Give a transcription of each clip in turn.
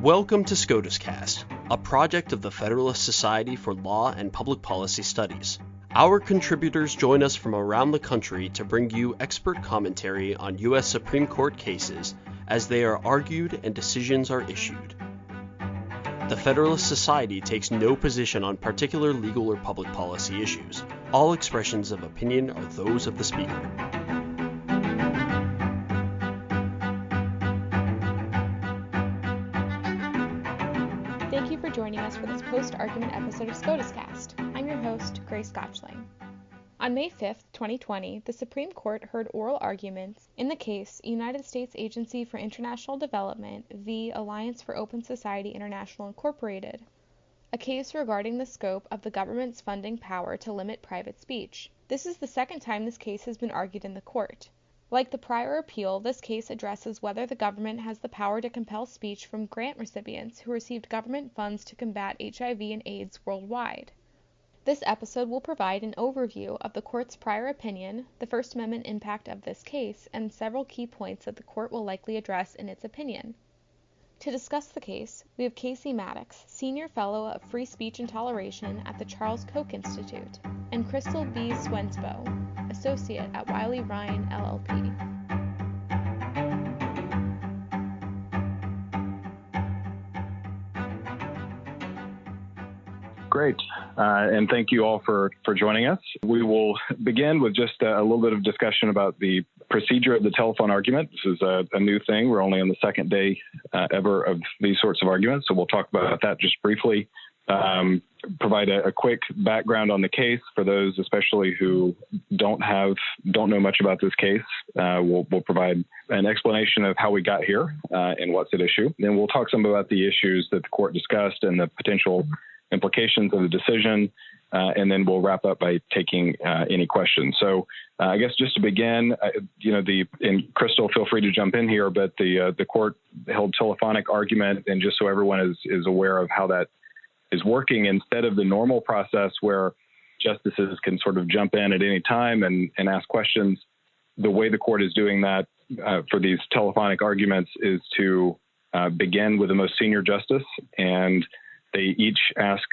Welcome to SCOTUS Cast, a project of the Federalist Society for Law and Public Policy Studies. Our contributors join us from around the country to bring you expert commentary on U.S. Supreme Court cases as they are argued and decisions are issued. The Federalist Society takes no position on particular legal or public policy issues. All expressions of opinion are those of the speaker. Thank you for joining us for this post-argument episode of SCOTUS Cast. I'm your host, Grace Gotchling. On May 5th, 2020, the Supreme Court heard oral arguments in the case United States Agency for International Development v. Alliance for Open Soc'y Int'l, Incorporated, a case regarding the scope of the government's funding power to limit private speech. This is the second time this case has been argued in the court. Like the prior appeal, this case addresses whether the government has the power to compel speech from grant recipients who received government funds to combat HIV and AIDS worldwide. This episode will provide an overview of the court's prior opinion, the First Amendment impact of this case, and several key points that the court will likely address in its opinion. To discuss the case, we have Casey Mattox, Senior Fellow of Free Speech and Toleration at the Charles Koch Institute, and Krystal B. Swendsboe, Associate at Wiley, Rein, LLP. Great, and thank you all for joining us. We will begin with just a little bit of discussion about the procedure of the telephone argument. This is a new thing. We're only on the second day ever of these sorts of arguments, so we'll talk about that just briefly. Provide a quick background on the case for those especially who don't know much about this case. We'll provide an explanation of how we got here and what's at issue. Then we'll talk some about the issues that the court discussed and the potential implications of the decision, and then we'll wrap up by taking any questions. So I guess just to begin, and Krystal, feel free to jump in here, but the court held telephonic argument, and just so everyone is aware of how that is working, instead of the normal process where justices can sort of jump in at any time and ask questions, the way the court is doing that for these telephonic arguments is to begin with the most senior justice, and they each ask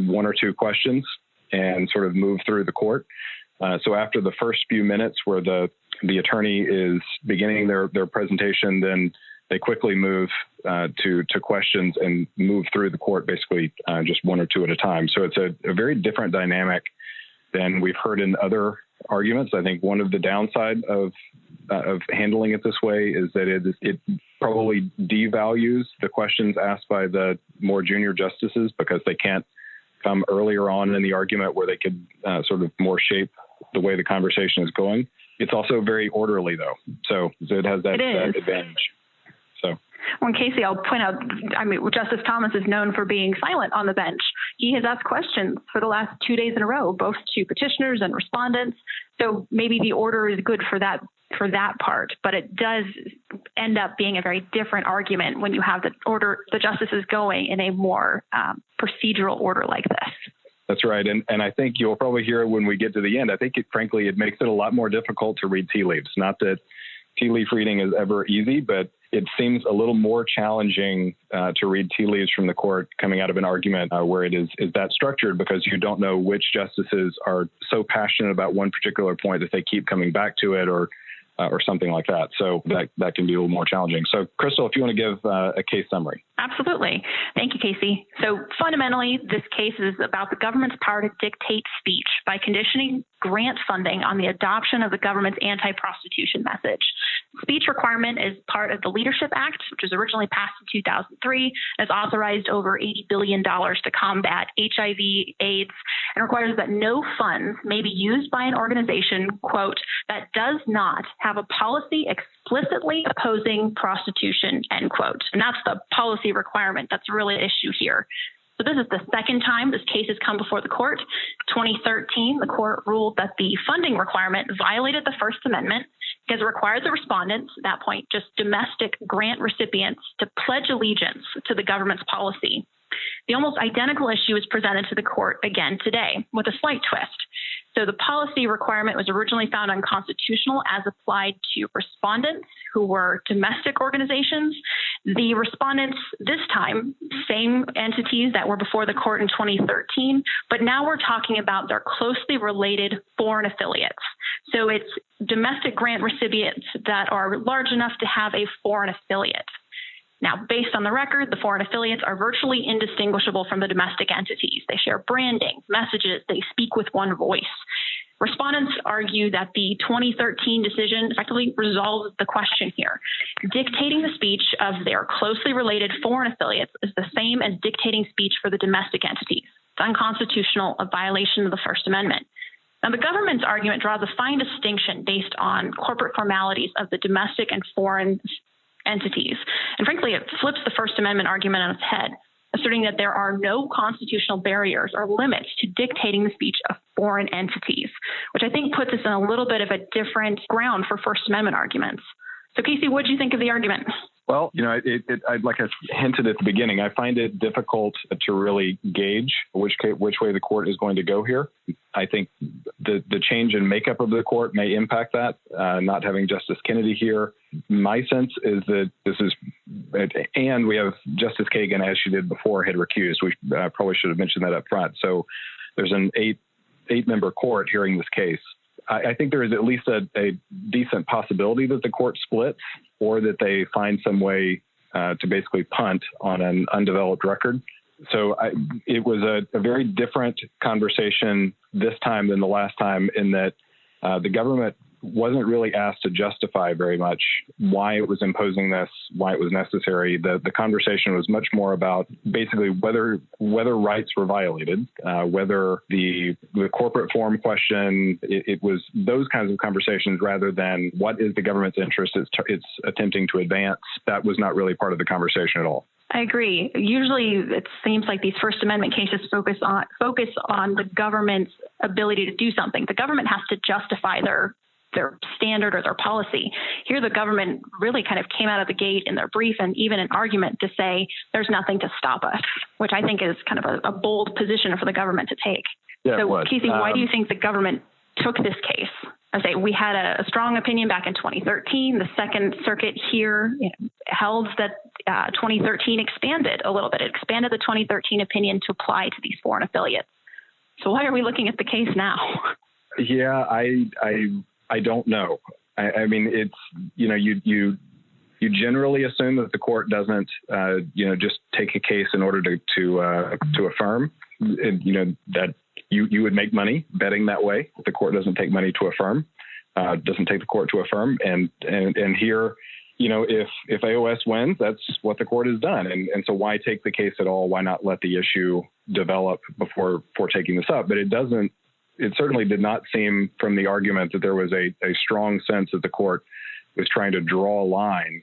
one or two questions and sort of move through the court. So after the first few minutes where the attorney is beginning their presentation, then they quickly move to questions and move through the court, basically just one or two at a time. So it's a very different dynamic than we've heard in other arguments. I think one of the downside of handling it this way is that it probably devalues the questions asked by the more junior justices because they can't come earlier on in the argument where they could sort of more shape the way the conversation is going. It's also very orderly, though. So it has that advantage. Well, Casey, I'll point out, Justice Thomas is known for being silent on the bench. He has asked questions for the last 2 days in a row, both to petitioners and respondents. So maybe the order is good for that part, but it does end up being a very different argument when you have the justices going in a more procedural order like this. That's right. And I think you'll probably hear it when we get to the end. I think it makes it a lot more difficult to read tea leaves. Not that tea leaf reading is ever easy, but it seems a little more challenging to read tea leaves from the court coming out of an argument where it is that structured, because you don't know which justices are so passionate about one particular point that they keep coming back to it or something like that. So that can be a little more challenging. So Krystal, if you want to give a case summary. Absolutely. Thank you, Casey. So fundamentally, this case is about the government's power to dictate speech by conditioning grant funding on the adoption of the government's anti-prostitution message. Speech requirement is part of the Leadership Act, which was originally passed in 2003, has authorized over $80 billion to combat HIV, AIDS, and requires that no funds may be used by an organization, quote, that does not have a policy explicitly opposing prostitution, end quote. And that's the policy requirement that's really an issue here. So this is the second time this case has come before the court. 2013, the court ruled that the funding requirement violated the First Amendment because it requires the respondents, at that point, just domestic grant recipients, to pledge allegiance to the government's policy. The almost identical issue is presented to the court again today with a slight twist. So the policy requirement was originally found unconstitutional as applied to respondents who were domestic organizations. The respondents this time, same entities that were before the court in 2013, but now we're talking about their closely related foreign affiliates. So it's domestic grant recipients that are large enough to have a foreign affiliate. Now, based on the record, the foreign affiliates are virtually indistinguishable from the domestic entities. They share branding, messages, they speak with one voice. Respondents argue that the 2013 decision effectively resolves the question here. Dictating the speech of their closely related foreign affiliates is the same as dictating speech for the domestic entities. It's unconstitutional, a violation of the First Amendment. Now, the government's argument draws a fine distinction based on corporate formalities of the domestic and foreign entities. And frankly, it flips the First Amendment argument on its head, asserting that there are no constitutional barriers or limits to dictating the speech of foreign entities, which I think puts us in a little bit of a different ground for First Amendment arguments. So, Casey, what did you think of the argument? Well, like I hinted at the beginning, I find it difficult to really gauge which way the court is going to go here. I think the change in makeup of the court may impact that, not having Justice Kennedy here. My sense is that this is, and we have Justice Kagan, as she did before, had recused. We probably should have mentioned that up front. So there's an eight-member court hearing this case. I think there is at least a decent possibility that the court splits or that they find some way to basically punt on an undeveloped record. So it was a very different conversation this time than the last time in that the government wasn't really asked to justify very much why it was imposing this, why it was necessary. The conversation was much more about basically whether rights were violated, whether the corporate form question, it was those kinds of conversations rather than what is the government's interest it's attempting to advance. That was not really part of the conversation at all. I agree. Usually it seems like these First Amendment cases focus on the government's ability to do something. The government has to justify their standard or their policy. Here, the government really kind of came out of the gate in their brief and even an argument to say there's nothing to stop us, which I think is kind of a bold position for the government to take. Yeah, so, Casey, why do you think the government took this case? I say we had a strong opinion back in 2013. The Second Circuit here held that 2013 expanded a little bit. It expanded the 2013 opinion to apply to these foreign affiliates. So why are we looking at the case now? Yeah, I don't know. I mean, it's, you generally assume that the court doesn't, just take a case in order to affirm, that you would make money betting that way. The court doesn't take money to affirm, doesn't take the court to affirm. And here, if AOS wins, that's what the court has done. And so why take the case at all? Why not let the issue develop before taking this up? But it certainly did not seem from the argument that there was a strong sense that the court was trying to draw a line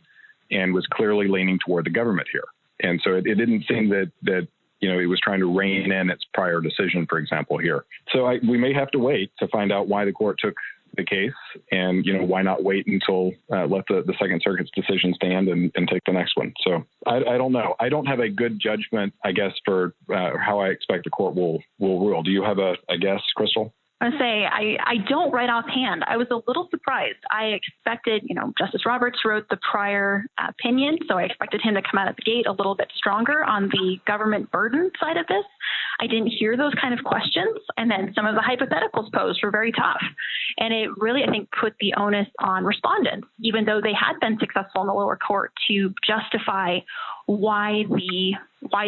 and was clearly leaning toward the government here. And so it didn't seem that it was trying to rein in its prior decision, for example, here. So we may have to wait to find out why the court took the case and, why not wait until let the Second Circuit's decision stand and take the next one. So I don't know. I don't have a good judgment, I guess, for how I expect the court will rule. Do you have a guess, Krystal? I say I don't right offhand. I was a little surprised. I expected, Justice Roberts wrote the prior opinion, so I expected him to come out of the gate a little bit stronger on the government burden side of this. I didn't hear those kind of questions, and then some of the hypotheticals posed were very tough. And it really, I think, put the onus on respondents, even though they had been successful in the lower court, to justify why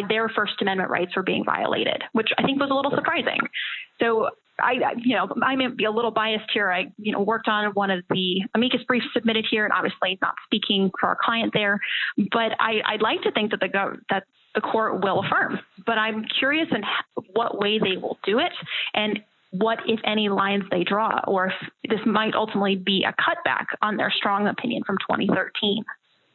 their First Amendment rights were being violated, which I think was a little surprising. So I may be a little biased here. I, worked on one of the amicus briefs submitted here, and obviously not speaking for our client there. But I'd like to think that the court will affirm. But I'm curious in what way they will do it, and what, if any, lines they draw, or if this might ultimately be a cutback on their strong opinion from 2013.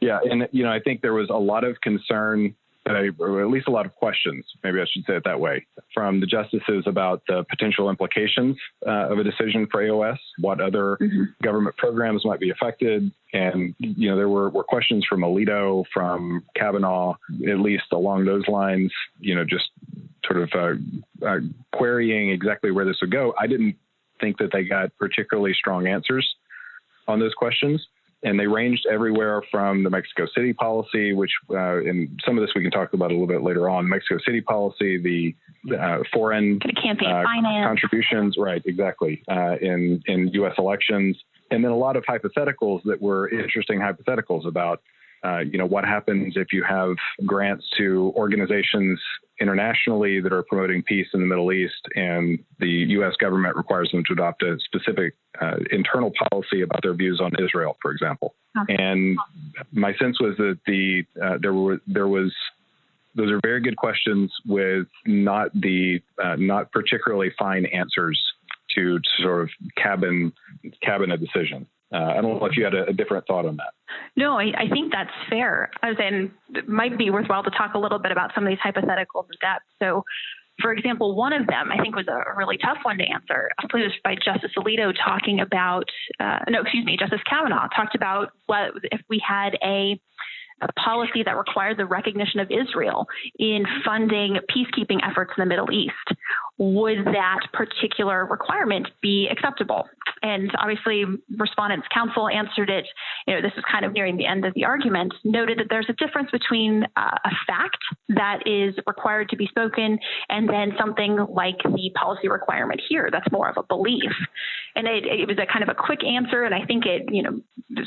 Yeah, and I think there was a lot of concern, or at least a lot of questions, maybe I should say it that way, from the justices about the potential implications of a decision for AOS, what other government programs might be affected. And, there were questions from Alito, from Kavanaugh, at least along those lines, just sort of querying exactly where this would go. I didn't think that they got particularly strong answers on those questions. And they ranged everywhere from the Mexico City policy, which, and some of this we can talk about a little bit later on, Mexico City policy, the foreign contributions, right, exactly, in U.S. elections, and then a lot of hypotheticals that were interesting hypotheticals about, what happens if you have grants to organizations internationally that are promoting peace in the Middle East, and the U.S. government requires them to adopt a specific internal policy about their views on Israel, for example. Okay. And my sense was that those are very good questions with not particularly fine answers to sort of cabin a decision. I don't know if you had a different thought on that. No, I think that's fair. As in, it might be worthwhile to talk a little bit about some of these hypotheticals in depth. So, for example, one of them I think was a really tough one to answer. I believe it was by Justice Alito talking about, Justice Kavanaugh talked about what if we had a policy that required the recognition of Israel in funding peacekeeping efforts in the Middle East. Would that particular requirement be acceptable? And obviously, respondents' counsel answered it. This is kind of nearing the end of the argument, noted that there's a difference between a fact that is required to be spoken and then something like the policy requirement here. That's more of a belief. And it was a kind of a quick answer, and I think it,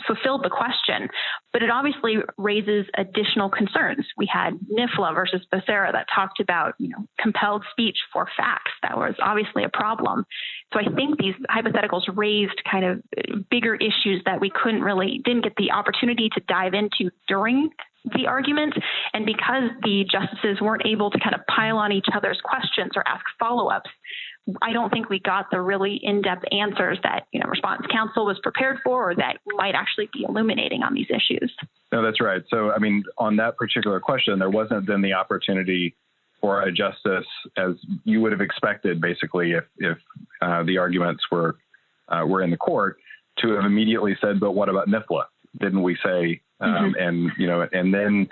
fulfilled the question. But it obviously raises additional concerns. We had NIFLA versus Becerra that talked about, compelled speech for facts. That was obviously a problem. So I think these hypotheticals raised kind of bigger issues that we didn't get the opportunity to dive into during the argument. And because the justices weren't able to kind of pile on each other's questions or ask follow-ups, I don't think we got the really in-depth answers that, respondents' counsel was prepared for, or that might actually be illuminating on these issues. No, that's right. So, on that particular question, there wasn't then the opportunity for a justice, as you would have expected, basically, if the arguments were in the court, to have immediately said, "But what about NIFLA? Didn't we say?" And then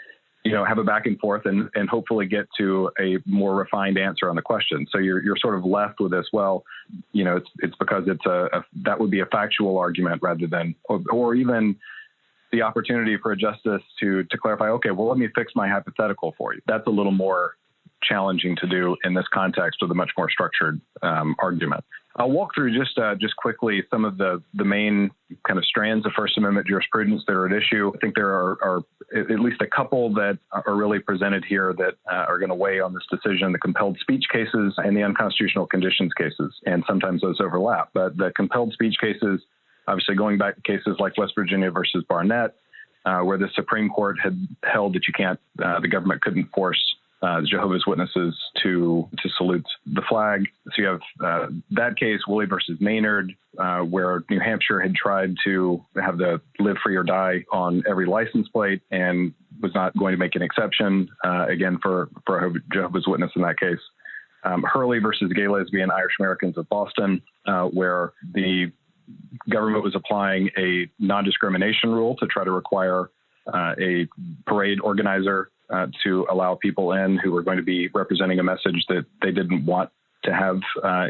have a back and forth and hopefully get to a more refined answer on the question. So you're sort of left with this. Well, it's because that would be a factual argument rather than, or even the opportunity for a justice to clarify. Okay, well, let me fix my hypothetical for you. That's a little more challenging to do in this context with a much more structured argument. I'll walk through just quickly some of the main kind of strands of First Amendment jurisprudence that are at issue. I think there are at least a couple that are really presented here that are going to weigh on this decision: the compelled speech cases and the unconstitutional conditions cases, and sometimes those overlap. But the compelled speech cases, obviously going back to cases like West Virginia versus Barnett, where the Supreme Court had held that the government couldn't force Jehovah's Witnesses to salute the flag. So you have that case, Wiley versus Maynard, where New Hampshire had tried to have the live free or die on every license plate and was not going to make an exception, again, for Jehovah's Witness in that case. Hurley versus Gay Lesbian Irish Americans of Boston, where the government was applying a non-discrimination rule to try to require a parade organizer to allow people in who were going to be representing a message that they didn't want to have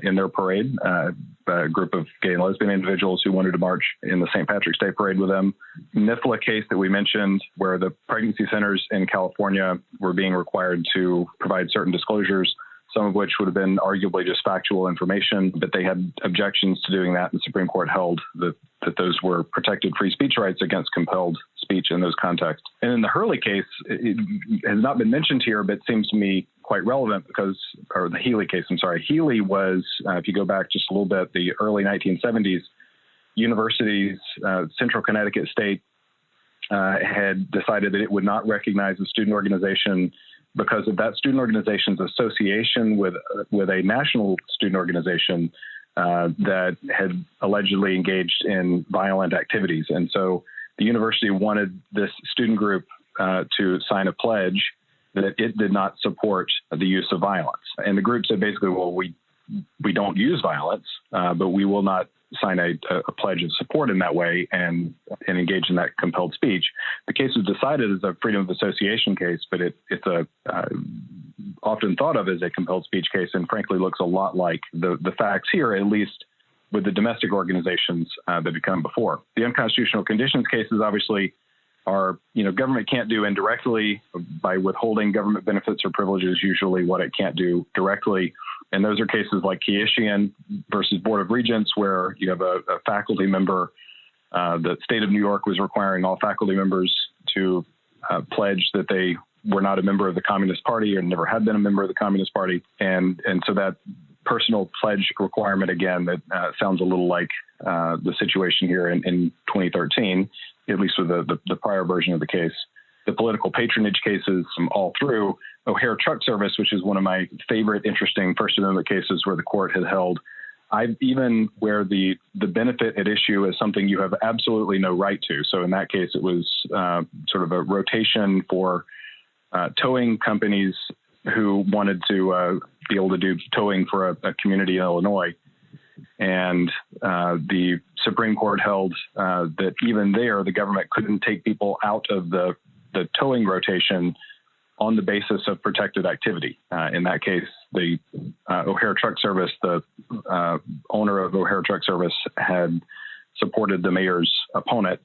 in their parade, a group of gay and lesbian individuals who wanted to march in the St. Patrick's Day parade with them. NIFLA case that we mentioned, where the pregnancy centers in California were being required to provide certain disclosures, some of which would have been arguably just factual information, but they had objections to doing that. And the Supreme Court held that those were protected free speech rights against compelled speech in those contexts. And in the Hurley case, it has not been mentioned here, but seems to me quite relevant or the Healy case, I'm sorry. Healy was, if you go back just a little bit, the early 1970s, universities, Central Connecticut State had decided that it would not recognize a student organization because of that student organization's association with a national student organization that had allegedly engaged in violent activities. And so the university wanted this student group to sign a pledge that it did not support the use of violence. And the group said basically, well, we don't use violence, but we will not sign a pledge of support in that way and engage in that compelled speech. The case was decided as a freedom of association case, but it's often thought of as a compelled speech case, and frankly looks a lot like the facts here, at least with the domestic organizations that had come before. The unconstitutional conditions cases obviously are, government can't do indirectly by withholding government benefits or privileges, usually what it can't do directly. And those are cases like Keishian versus Board of Regents, where you have a faculty member. The state of New York was requiring all faculty members to pledge that they were not a member of the Communist Party or never had been a member of the Communist Party. And so that personal pledge requirement, again, that sounds a little like the situation here in 2013, at least with the prior version of the case. The political patronage cases all through. O'Hare Truck Service, which is one of my favorite interesting First Amendment cases where the court had held, even where the benefit at issue is something you have absolutely no right to. So in that case, it was sort of a rotation for towing companies who wanted to be able to do towing for a community in Illinois. And the Supreme Court held that even there, the government couldn't take people out of the towing rotation on the basis of protected activity. In that case, the O'Hare Truck Service, the owner of O'Hare Truck Service, had supported the mayor's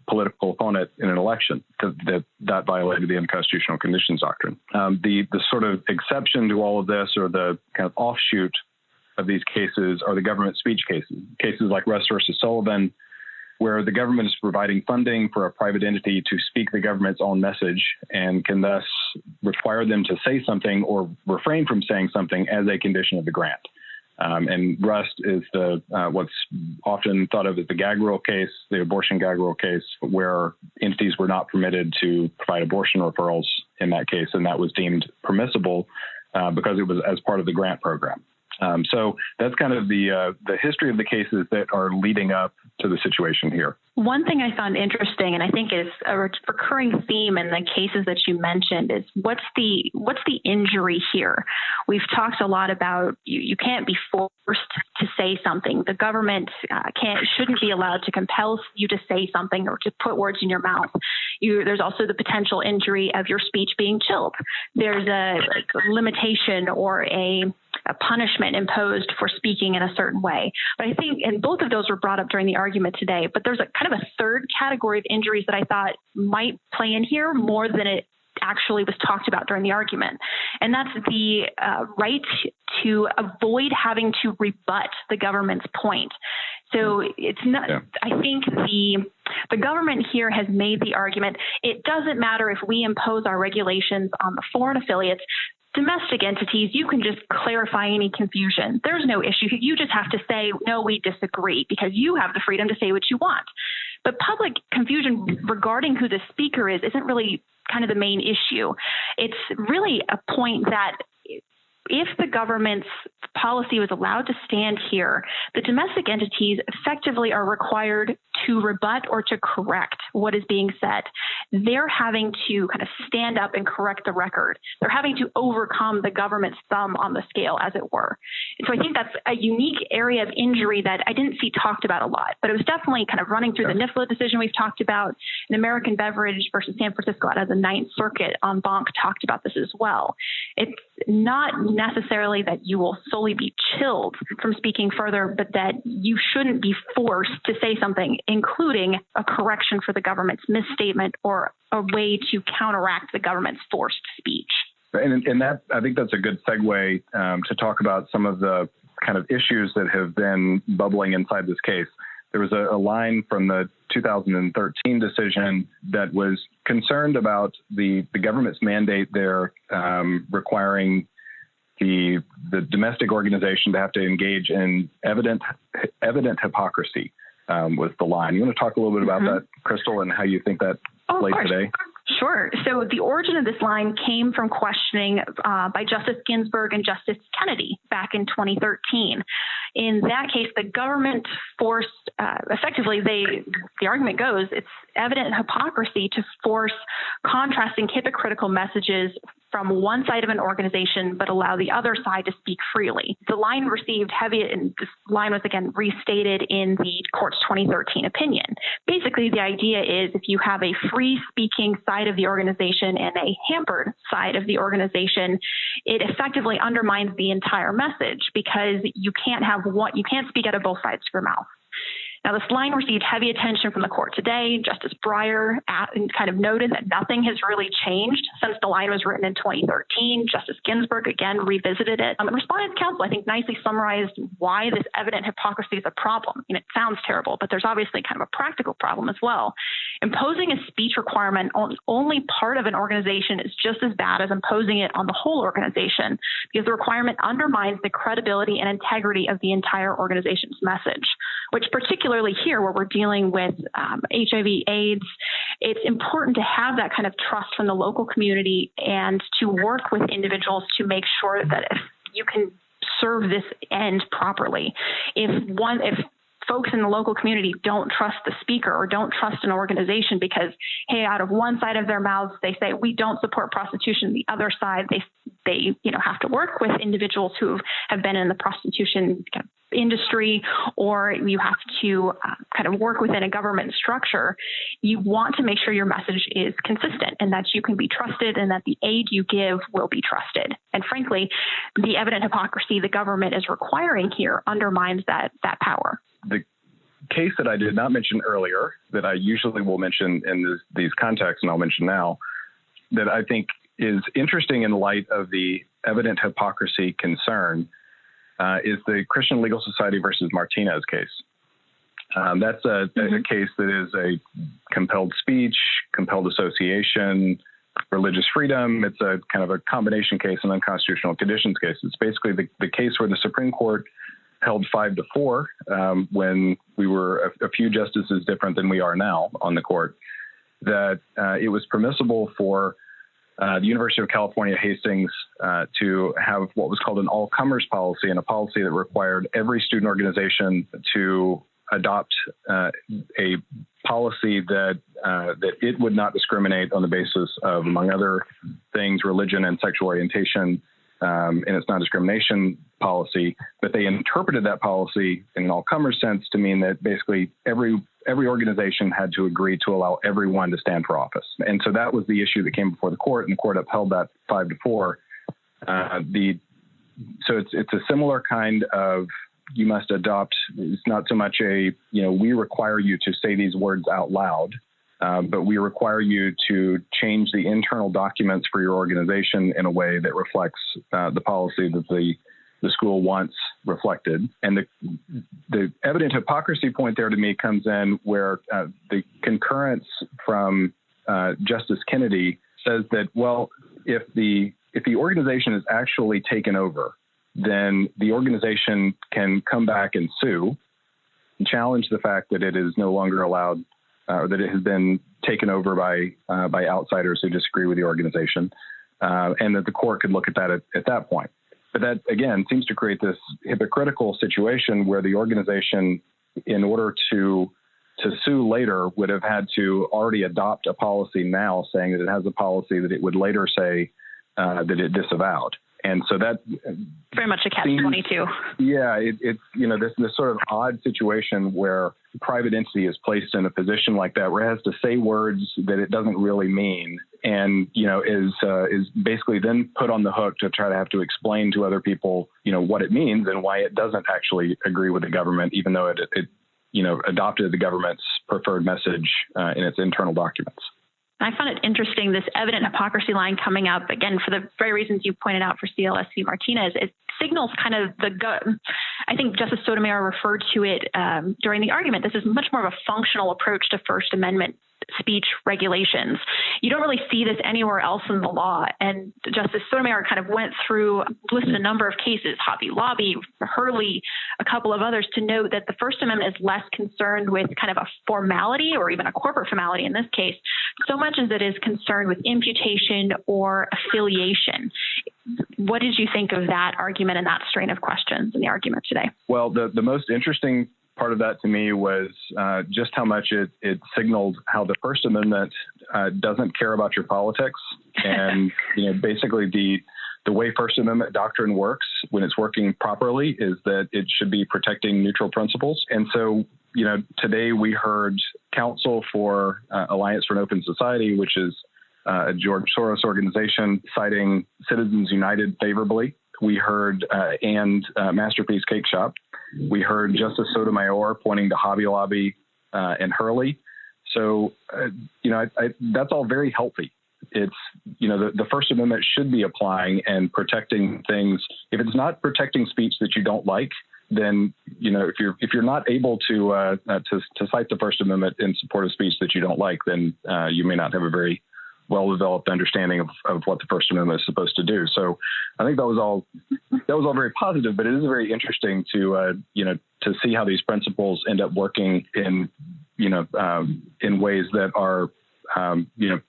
political opponent in an election. That violated the unconstitutional conditions doctrine. The sort of exception to all of this, or the kind of offshoot of these cases, are the government speech cases. Cases like Russ versus Sullivan, where the government is providing funding for a private entity to speak the government's own message and can thus require them to say something or refrain from saying something as a condition of the grant. And Rust is what's often thought of as the gag rule case, the abortion gag rule case, where entities were not permitted to provide abortion referrals in that case, and that was deemed permissible because it was as part of the grant program. So that's kind of the history of the cases that are leading up to the situation here. One thing I found interesting, and I think is a recurring theme in the cases that you mentioned, is what's the injury here? We've talked a lot about you can't be forced to say something. The government shouldn't be allowed to compel you to say something or to put words in your mouth. There's also the potential injury of your speech being chilled. There's a limitation or a punishment imposed for speaking in a certain way. But I think, and both of those were brought up during the argument today, but there's a kind of a third category of injuries that I thought might play in here more than it actually was talked about during the argument. And that's the right to avoid having to rebut the government's point. So it's not, I think the government here has made the argument, it doesn't matter if we impose our regulations on the foreign affiliates. Domestic entities, you can just clarify any confusion. There's no issue. You just have to say, no, we disagree, because you have the freedom to say what you want. But public confusion regarding who the speaker is isn't really kind of the main issue. It's really a point that if the government's policy was allowed to stand here, the domestic entities effectively are required to rebut or to correct what is being said. They're having to kind of stand up and correct the record. They're having to overcome the government's thumb on the scale, as it were. And so I think that's a unique area of injury that I didn't see talked about a lot, but it was definitely kind of running through the NIFLA decision we've talked about. An American Beverage versus San Francisco out of the Ninth Circuit en banc talked about this as well. It's not necessarily that you will solely be chilled from speaking further, but that you shouldn't be forced to say something, including a correction for the government's misstatement or a way to counteract the government's forced speech. And that, I think that's a good segue to talk about some of the kind of issues that have been bubbling inside this case. There was a line from the 2013 decision that was concerned about the government's mandate there requiring the domestic organization to have to engage in evident hypocrisy was the line. You want to talk a little bit about that, Krystal, and how you think that plays today? Sure. So the origin of this line came from questioning by Justice Ginsburg and Justice Kennedy back in 2013. In that case, the government forced, effectively, the argument goes, it's evident hypocrisy to force contrasting hypocritical messages from one side of an organization, but allow the other side to speak freely. The line received heavy, and this line was again restated in the court's 2013 opinion. Basically, the idea is if you have a free speaking side of the organization and a hampered side of the organization, it effectively undermines the entire message because you can't speak out of both sides of your mouth. Now, this line received heavy attention from the court today. Justice Breyer kind of noted that nothing has really changed since the line was written in 2013. Justice Ginsburg, again, revisited it. Respondent's counsel, I think, nicely summarized why this evident hypocrisy is a problem. It sounds terrible, but there's obviously kind of a practical problem as well. Imposing a speech requirement on only part of an organization is just as bad as imposing it on the whole organization because the requirement undermines the credibility and integrity of the entire organization's message, which particularly here where we're dealing with HIV, AIDS, it's important to have that kind of trust from the local community and to work with individuals to make sure that if you can serve this end properly. If folks in the local community don't trust the speaker or don't trust an organization because, hey, out of one side of their mouths, they say, we don't support prostitution. The other side, they have to work with individuals who have been in the prostitution industry, or you have to kind of work within a government structure. You want to make sure your message is consistent and that you can be trusted and that the aid you give will be trusted. And frankly, the evident hypocrisy the government is requiring here undermines that power. The case that I did not mention earlier, that I usually will mention in these contexts, and I'll mention now, that I think is interesting in light of the evident hypocrisy concern, is the Christian Legal Society versus Martinez case. That's a case that is a compelled speech, compelled association, religious freedom. It's a kind of a combination case, an unconstitutional conditions case. It's basically the case where the Supreme Court held 5-4 when we were a few justices different than we are now on the court, that it was permissible for the University of California, Hastings, to have what was called an all-comers policy, and a policy that required every student organization to adopt a policy that it would not discriminate on the basis of, among other things, religion and sexual orientation in its non-discrimination policy. But they interpreted that policy in an all-comers sense to mean that basically every organization had to agree to allow everyone to stand for office. And so that was the issue that came before the court, and the court upheld that 5-4. So it's a similar kind of, you must adopt, it's not so much we require you to say these words out loud, but we require you to change the internal documents for your organization in a way that reflects the policy that the school wants reflected. And the evident hypocrisy point there to me comes in where the concurrence from Justice Kennedy says that, well, if the organization is actually taken over, then the organization can come back and sue and challenge the fact that it is no longer allowed, or that it has been taken over by outsiders who disagree with the organization, and that the court could look at that at that point. But that, again, seems to create this hypocritical situation where the organization, in order to sue later, would have had to already adopt a policy now saying that it has a policy that it would later say that it disavowed. And so that very much a catch-22. Yeah, it's this sort of odd situation where a private entity is placed in a position like that, where it has to say words that it doesn't really mean, and is basically then put on the hook to try to have to explain to other people what it means and why it doesn't actually agree with the government, even though it adopted the government's preferred message in its internal documents. I found it interesting, this evident hypocrisy line coming up, again, for the very reasons you pointed out for CLSC Martinez. It signals kind of I think Justice Sotomayor referred to it during the argument. This is much more of a functional approach to First Amendment speech regulations. You don't really see this anywhere else in the law. And Justice Sotomayor kind of went through, listed a number of cases, Hobby Lobby, Hurley, a couple of others, to note that the First Amendment is less concerned with kind of a formality or even a corporate formality in this case, so much as it is concerned with imputation or affiliation. What did you think of that argument and that strain of questions in the argument today? Well, the most interesting part of that to me was just how much it signaled how the First Amendment doesn't care about your politics And, basically the way First Amendment doctrine works when it's working properly is that it should be protecting neutral principles. And so, today we heard counsel for Alliance for an Open Society, which is a George Soros organization, citing Citizens United favorably. We heard Masterpiece Cake Shop. We heard Justice Sotomayor pointing to Hobby Lobby and Hurley. So, that's all very healthy. It's, the First Amendment should be applying and protecting things. If it's not protecting speech that you don't like, then, if you're not able to cite the First Amendment in support of speech that you don't like, then you may not have a very well-developed understanding of what the First Amendment is supposed to do. So I think that was all very positive, but it is very interesting to see how these principles end up working in ways that are,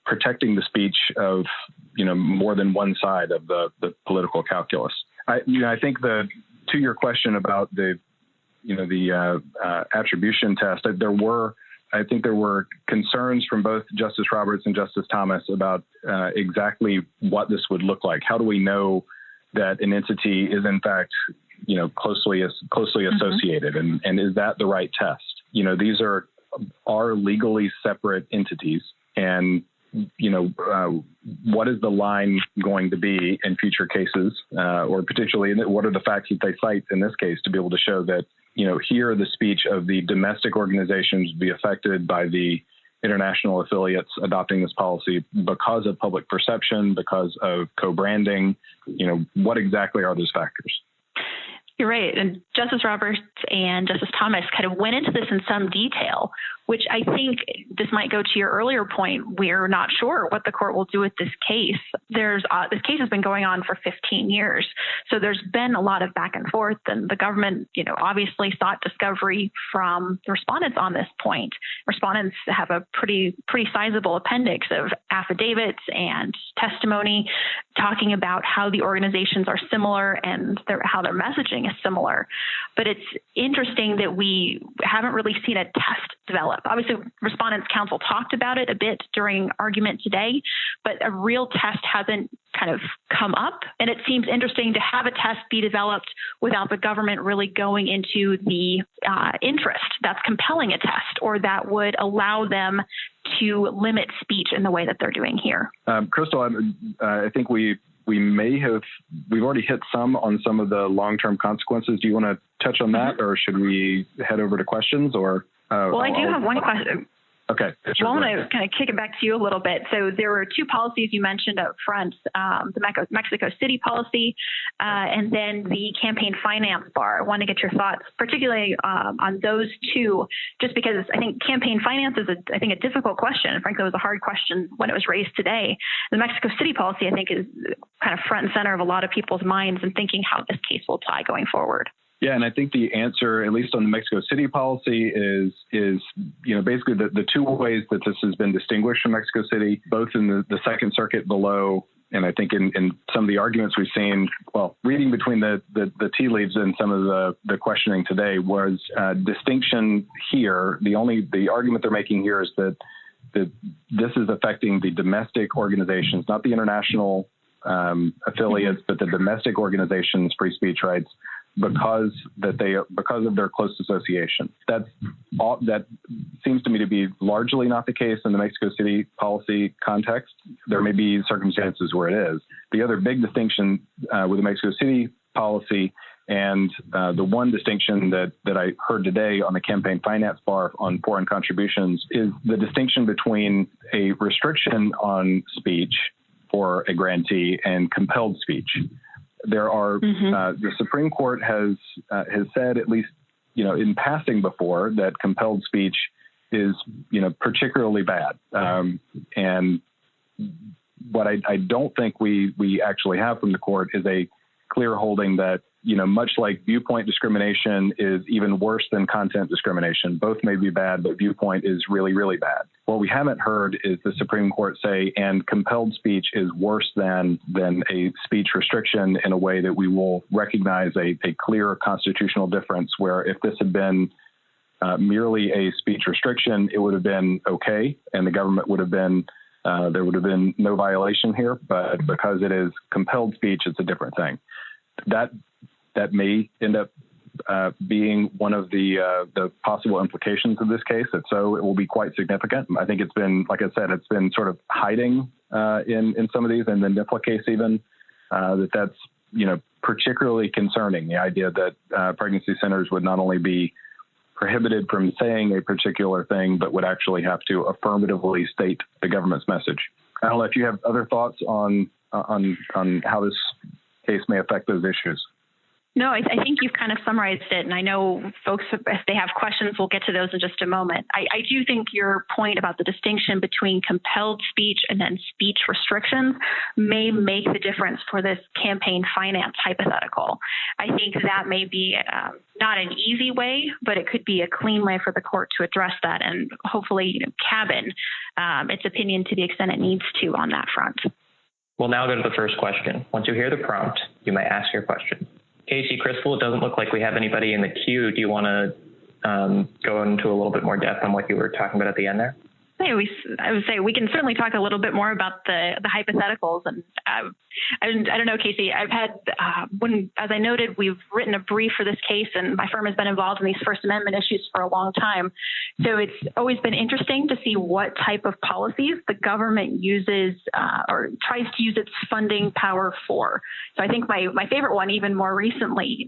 protecting the speech of, more than one side of the political calculus. I think to your question about the attribution test, there were concerns from both Justice Roberts and Justice Thomas about exactly what this would look like. How do we know that an entity is in fact, closely associated, and is that the right test? These are legally separate entities, and what is the line going to be in future cases, or potentially what are the facts that they cite in this case to be able to show that, here the speech of the domestic organizations be affected by the international affiliates adopting this policy because of public perception, because of co-branding. What exactly are those factors? You're right. And Justice Roberts and Justice Thomas kind of went into this in some detail, which I think this might go to your earlier point. We're not sure what the court will do with this case. This case has been going on for 15 years. So there's been a lot of back and forth, and the government, obviously sought discovery from the respondents on this point. Respondents have a pretty sizable appendix of affidavits and testimony talking about how the organizations are similar and how their messaging is similar. But it's interesting that we haven't really seen a test develop. Obviously, Respondents' Counsel talked about it a bit during argument today, but a real test hasn't kind of come up. And it seems interesting to have a test be developed without the government really going into the interest that's compelling a test, or that would allow them to limit speech in the way that they're doing here. Krystal, I think we've already hit some of the long-term consequences. Do you want to touch on that, or should we head over to questions? Or well, I do have one question. Okay. Well, I'm going to kind of kick it back to you a little bit. So there were two policies you mentioned up front, the Mexico City policy and then the campaign finance bar. I want to get your thoughts, particularly on those two, just because I think campaign finance is, a difficult question. And frankly, it was a hard question when it was raised today. The Mexico City policy, I think, is kind of front and center of a lot of people's minds and thinking how this case will apply going forward. Yeah, and I think the answer, at least on the Mexico City policy, is basically the two ways that this has been distinguished from Mexico City, both in the Second Circuit below, and I think in some of the arguments we've seen, reading between the tea leaves in some of the questioning today, was distinction here. The argument they're making here is that this is affecting the domestic organizations, not the international affiliates, but the domestic organizations' free speech rights, because of their close association. That seems to me to be largely not the case in the Mexico City policy context. There may be circumstances where it is. The other big distinction with the Mexico City policy, and the one distinction that I heard today on the campaign finance bar on foreign contributions, is the distinction between a restriction on speech for a grantee and compelled speech. There are the Supreme Court has said, at least in passing before, that compelled speech is particularly bad. And what I don't think we actually have from the court is a clear holding that much like viewpoint discrimination is even worse than content discrimination. Both may be bad, but viewpoint is really, really bad. What we haven't heard is the Supreme Court say, and compelled speech is worse than a speech restriction, in a way that we will recognize a clear constitutional difference, where if this had been merely a speech restriction, it would have been okay, and the government would have been there would have been no violation here. But because it is compelled speech, it's a different thing. That may end up being one of the possible implications of this case. If so, it will be quite significant. I think it's been, like I said, it's been sort of hiding in some of these, and the NIFLA case even, that's particularly concerning. The idea that pregnancy centers would not only be prohibited from saying a particular thing, but would actually have to affirmatively state the government's message. I don't know if you have other thoughts on how this case may affect those issues. No, I think you've kind of summarized it. And I know folks, if they have questions, we'll get to those in just a moment. I do think your point about the distinction between compelled speech and then speech restrictions may make the difference for this campaign finance hypothetical. I think that may be not an easy way, but it could be a clean way for the court to address that and hopefully cabin its opinion to the extent it needs to on that front. We'll now go to the first question. Once you hear the prompt, you may ask your question. Casey, Krystal, it doesn't look like we have anybody in the queue. Do you want to go into a little bit more depth on what you were talking about at the end there? I would say we can certainly talk a little bit more about the hypotheticals. And I don't know, Casey, I've had, as I noted, we've written a brief for this case, and my firm has been involved in these First Amendment issues for a long time. So it's always been interesting to see what type of policies the government uses or tries to use its funding power for. So I think my favorite one, even more recently,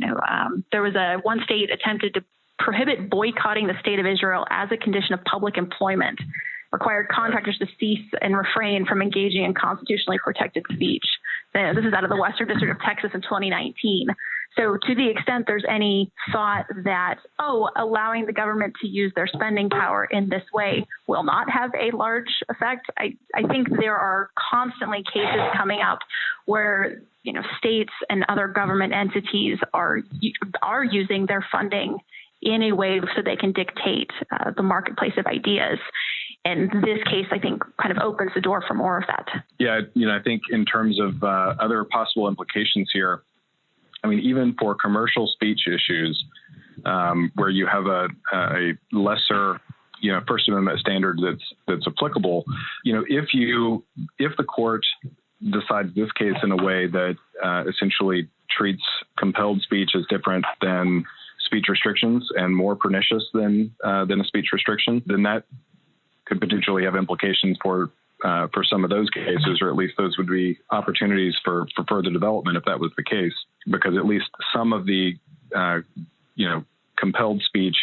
there was one state attempted to prohibit boycotting the state of Israel as a condition of public employment, required contractors to cease and refrain from engaging in constitutionally protected speech. This is out of the Western District of Texas in 2019. So to the extent there's any thought that, allowing the government to use their spending power in this way will not have a large effect, I think there are constantly cases coming up where states and other government entities are using their funding in a way so they can dictate the marketplace of ideas. And this case, I think, kind of opens the door for more of that. Yeah, I think in terms of other possible implications here, I mean, even for commercial speech issues, where you have a lesser, First Amendment standard that's applicable, if the court decides this case in a way that essentially treats compelled speech as different than speech restrictions and more pernicious than a speech restriction, then that could potentially have implications for some of those cases, or at least those would be opportunities for further development if that was the case, because at least some of the compelled speech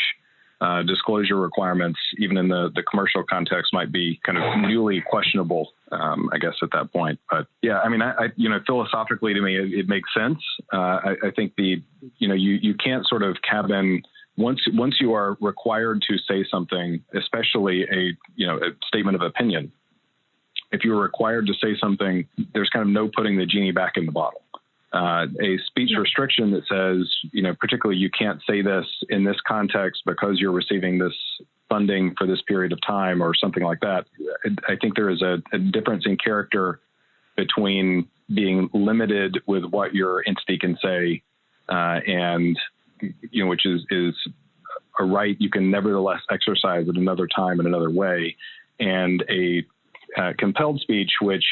disclosure requirements, even in the commercial context, might be kind of newly questionable, I guess, at that point. But yeah, I mean, I philosophically, to me, it makes sense. I think you can't sort of cabin once you are required to say something, especially a statement of opinion. If you're required to say something, there's kind of no putting the genie back in the bottle. A speech restriction that says, particularly you can't say this in this context because you're receiving this funding for this period of time or something like that. I think there is a difference in character between being limited with what your entity can say and which is a right you can nevertheless exercise at another time in another way, and a compelled speech, which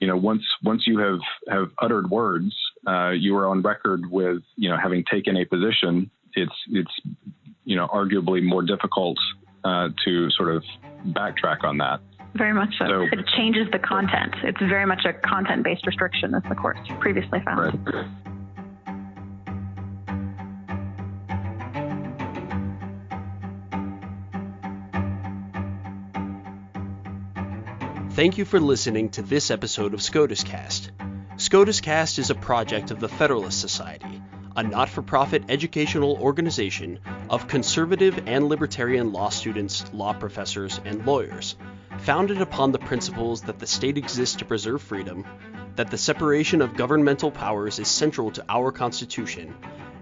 once you have uttered words, you are on record with having taken a position. It's arguably more difficult to sort of backtrack on that. Very much so. It changes the content. It's very much a content-based restriction, as the court previously found. Right. Thank you for listening to this episode of SCOTUS Cast. SCOTUS Cast is a project of the Federalist Society, a not-for-profit educational organization of conservative and libertarian law students, law professors, and lawyers, founded upon the principles that the state exists to preserve freedom, that the separation of governmental powers is central to our Constitution,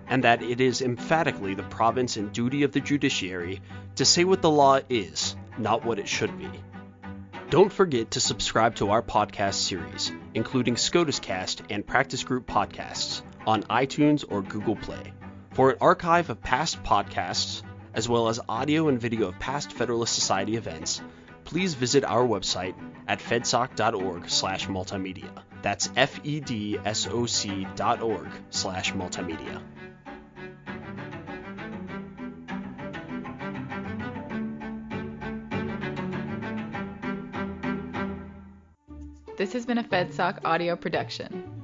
and that it is emphatically the province and duty of the judiciary to say what the law is, not what it should be. Don't forget to subscribe to our podcast series, including SCOTUS Cast and Practice Group podcasts, on iTunes or Google Play. For an archive of past podcasts, as well as audio and video of past Federalist Society events, please visit our website at fedsoc.org/multimedia. That's fedsoc.org/multimedia. This has been a FedSoc audio production.